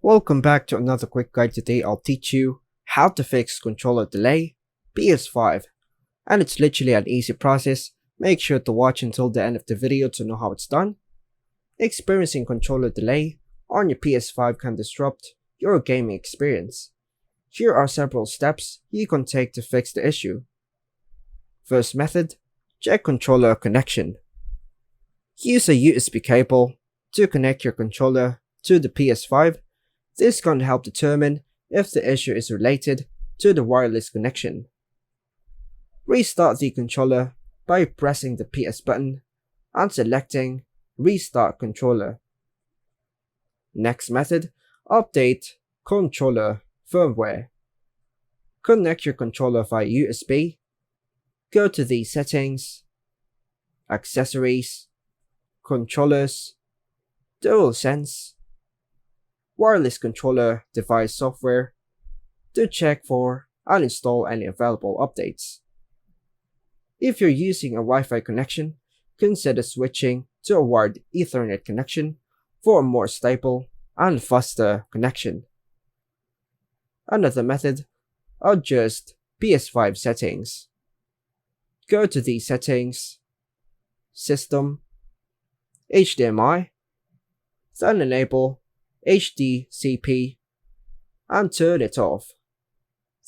Welcome back to another quick guide. Today I'll teach you how to fix controller delay PS5, and it's literally an easy process. Make sure to watch until the end of the video to know how it's done. Experiencing controller delay on your PS5 can disrupt your gaming experience. Here are several steps you can take to fix the issue. First method, check controller connection. Use a USB cable to connect your controller to the PS5. This can help determine if the issue is related to the wireless connection. Restart the controller by pressing the PS button and selecting Restart Controller. Next method, update controller firmware. Connect your controller via USB. Go to the Settings, Accessories, Controllers, DualSense, Wireless Controller Device Software to check for and install any available updates. If you're using a Wi-Fi connection, consider switching to a wired Ethernet connection for a more stable and faster connection. Another method, adjust PS5 settings. Go to the Settings, System, HDMI, then enable HDCP and turn it off.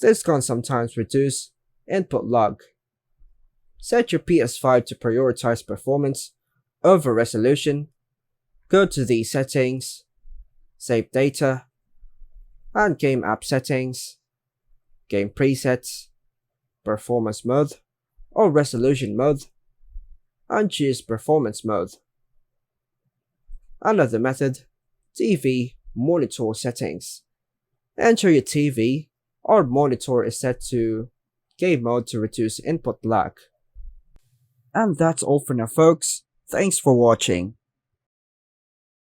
This can sometimes reduce input lag. Set your PS5 to prioritize performance over resolution. Go to the Settings, Save Data, and Game App Settings, Game Presets, Performance Mode or Resolution Mode, and choose Performance Mode. Another method, TV monitor settings. Enter your TV or monitor is set to game mode to reduce input lag. And that's all for now, folks. Thanks for watching.